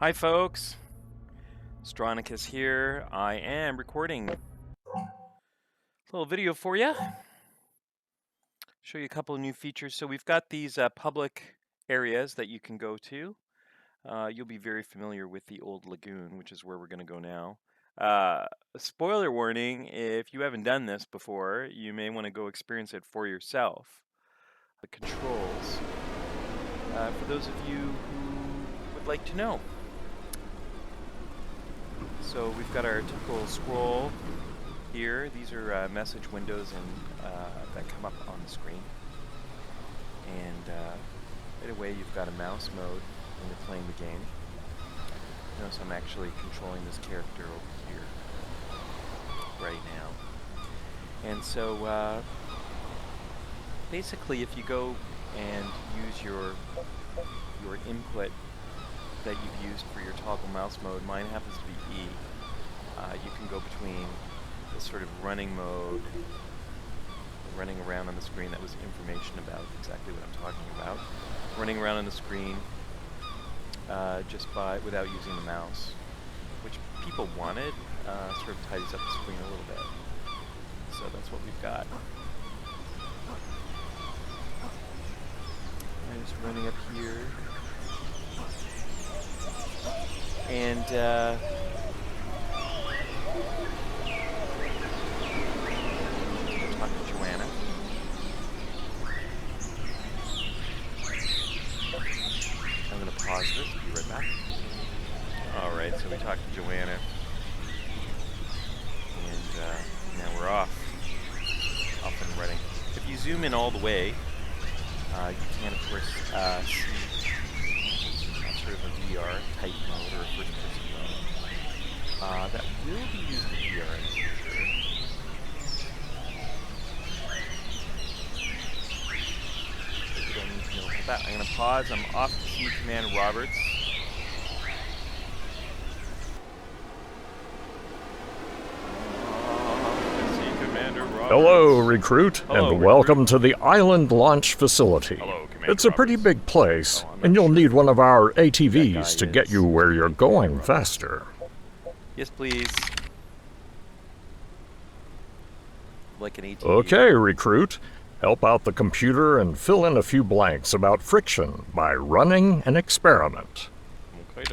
Hi folks, Stronicus here. I am recording a little video for you. Show you a couple of new features. So we've got these public areas that you can go to. You'll be very familiar with the old Lagoon, which is where we're going to go now. Spoiler warning, if you haven't done this before, you may want to go experience it for yourself. The controls, for those of you who would like to know. So we've got our typical scroll here. These are message windows that come up on the screen. And right away you've got a mouse mode when you're playing the game. Notice I'm actually controlling this character over here right now. And so basically if you go and use your input that you've used for your toggle mouse mode, mine happens to be E. You can go between this sort of running mode, running around on the screen. That was information about exactly what I'm talking about. Running around on the screen just without using the mouse, which people wanted, sort of tidies up the screen a little bit. So that's what we've got. I'm just running up here. And talk to Joanna. I'm going to pause this, be right back. Alright, so we talked to Joanna. And now we're off and running. If you zoom in all the way, you can, of course, see sort of a VR type mode or a first-person mode. That will be used in VR in the future. You don't need to know about that. I'm going to pause. I'm off to see Commander Roberts. Hello, recruit, Hello, and welcome to the Island Launch Facility. Hello, Commander It's a pretty Roberts. big place, Oh, and you'll need one of our That ATVs guy to get is you where you're going Roberts. faster. Yes, please. Like an ATV. Okay, recruit, help out the computer and fill in a few blanks about friction by running an experiment. Okay.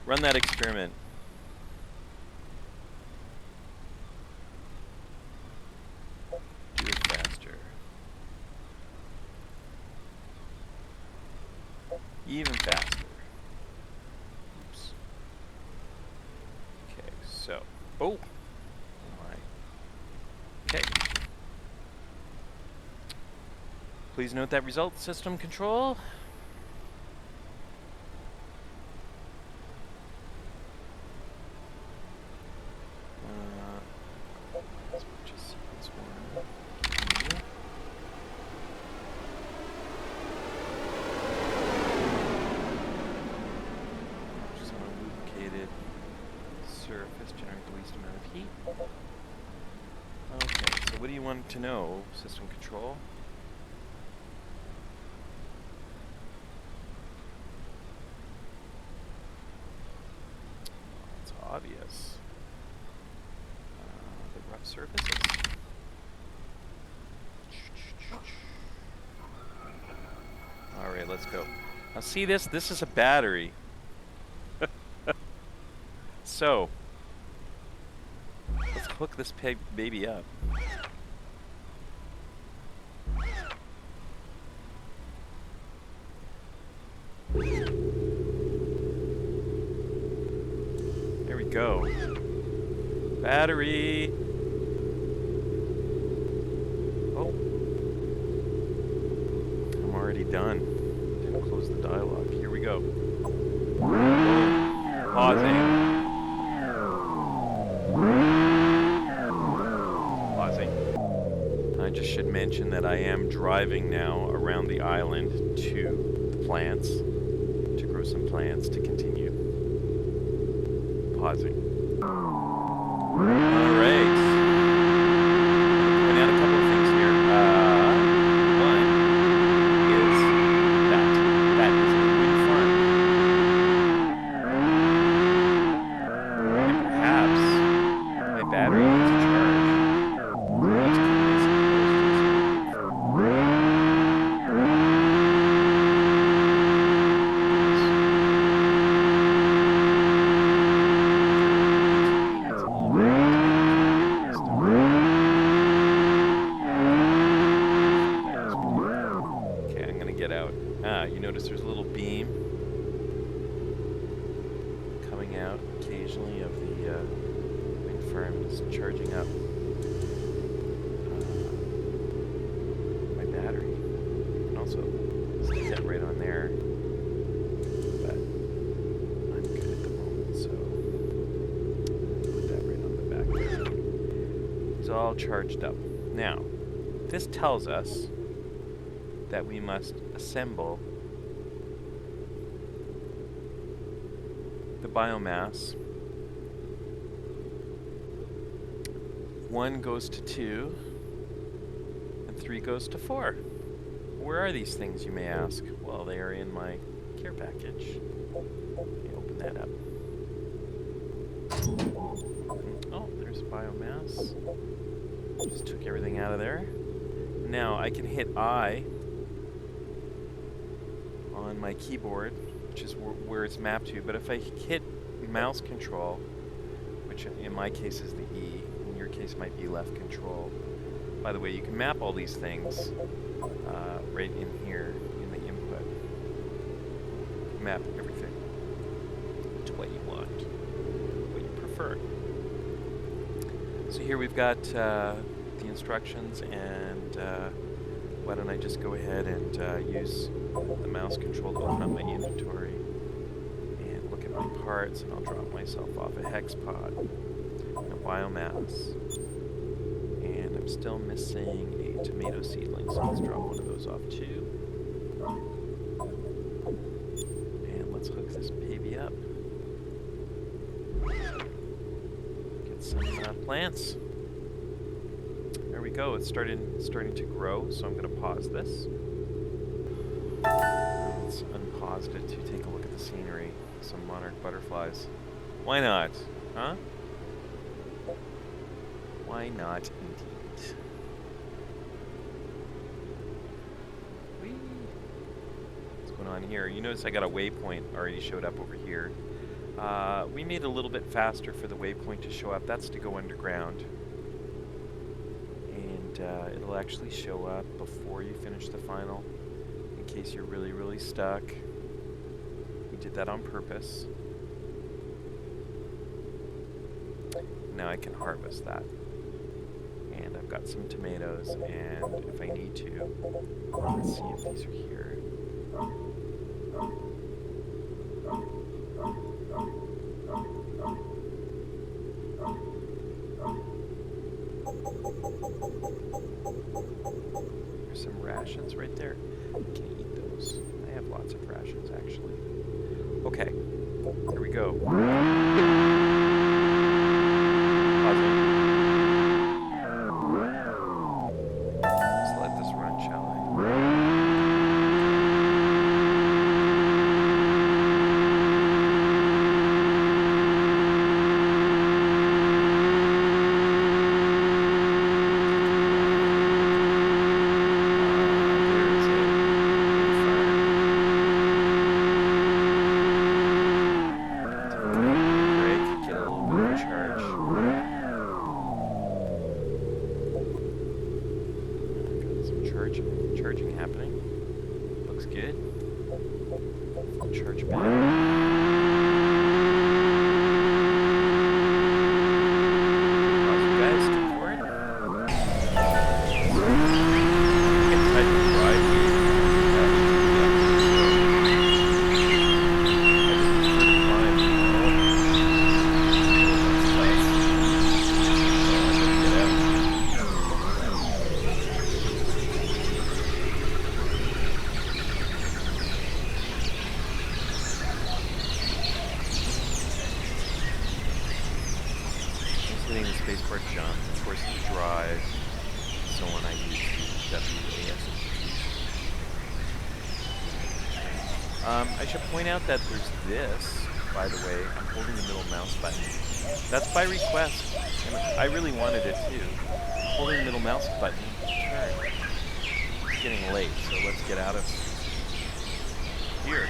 Run that experiment. Do it faster. Even faster. Oops. Okay, so. Oh my. Okay. Please note that result system control. Let's purchase sequence 1. Continue. Just on a lubricated surface, generate the least amount of heat. Okay, so what do you want to know, system control? It's obvious. The rough surfaces. Alright, let's go. Now see this? This is a battery. So, let's hook this baby up. There we go. Battery. Oh. I'm already done. Didn't close the dialogue. Here we go. Pausing. I just should mention that I am driving now around the island to the plants, to grow some plants to continue. Pausing. Alright. Point out a couple of things here. One, You notice there's a little beam coming out occasionally of the wind farm. It's charging up my battery. You can also stick that right on there, but I'm good at the moment, so put that right on the back there. It's all charged up. Now, this tells us that we must assemble the biomass. 1 goes to 2, and 3 goes to 4. Where are these things, you may ask? Well, they are in my care package. Let me open that up. Oh, there's biomass. Just took everything out of there. Now I can hit I on my keyboard, which is where it's mapped to, but if I hit mouse control, which in my case is the E, in your case might be left control. By the way, you can map all these things right in here in the input. Map everything to what you want, what you prefer. So here we've got the instructions, and why don't I just go ahead and use the mouse control to open up my inventory and look at my parts, and I'll drop myself off a hex pod, a biomass, and I'm still missing a tomato seedling, so let's drop one of those off too. And let's hook this baby up. Get some plants. There we go. It's starting to grow, so I'm going to pause this. Let's unpause it to take a look at the scenery. Some monarch butterflies. Why not? Huh? Why not, indeed? Whee! What's going on here? You notice I got a waypoint already showed up over here. We made it a little bit faster for the waypoint to show up. That's to go underground. And it'll actually show up before you finish the final, in case you're really, really stuck. We did that on purpose. Now I can harvest that. And I've got some tomatoes, and if I need to, let's see if these are here. There's some rations right there. I can't eat those. I have lots of rations, actually. Okay, here we go. Pausing. Let's let this run, shall I? Charging happening. Looks good. Full charge battery. Pause you guys, go for it. Get the type of ride hitting the spacebar to jump, of course to drive, so when I use the WASD. I should point out that there's this, by the way. I'm holding the middle mouse button. That's by request, and I really wanted it too. Holding the middle mouse button to turn. It's getting late, so let's get out of here.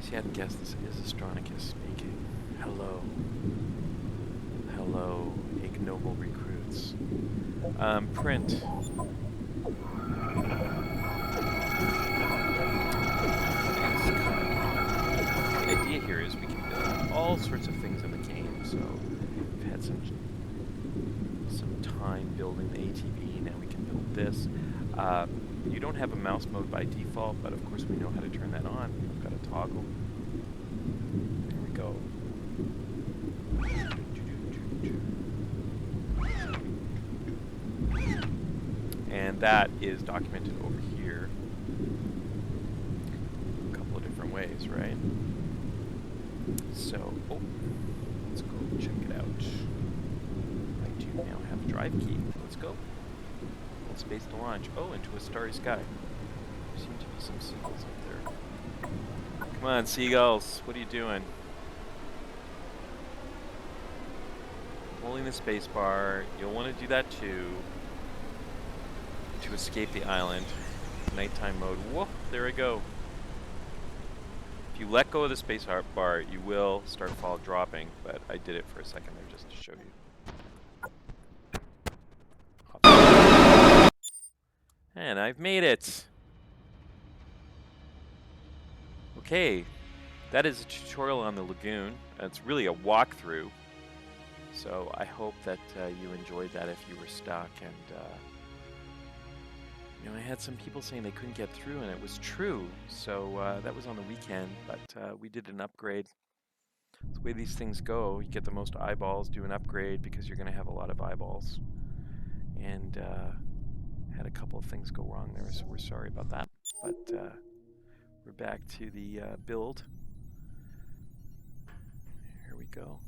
You hadn't guessed, this is Astronicus speaking. Hello. Hello, ignoble recruits. else. Print. The idea here is we can build all sorts of things in the game. So we've had some time building the ATV. Now we can build this. You don't have a mouse mode by default, but of course we know how to turn that on. I've got a toggle. There we go. And that is documented over here a couple of different ways, right? So, let's go check it out. I do now have a drive key. Let's go. Hold space to launch. Oh, into a starry sky. There seem to be some seagulls up there. Come on, seagulls. What are you doing? Holding the space bar. You'll want to do that too. To escape the island. Nighttime mode. Whoa, there I go. If you let go of the space bar, you will start fall dropping, but I did it for a second there just to show you. And I've made it. Okay, that is a tutorial on the lagoon. It's really a walkthrough. So I hope that you enjoyed that if you were stuck. And you know, I had some people saying they couldn't get through, and it was true. So that was on the weekend, but we did an upgrade. The way these things go, you get the most eyeballs, do an upgrade because you're going to have a lot of eyeballs. And had a couple of things go wrong there, so we're sorry about that. But we're back to the build. Here we go.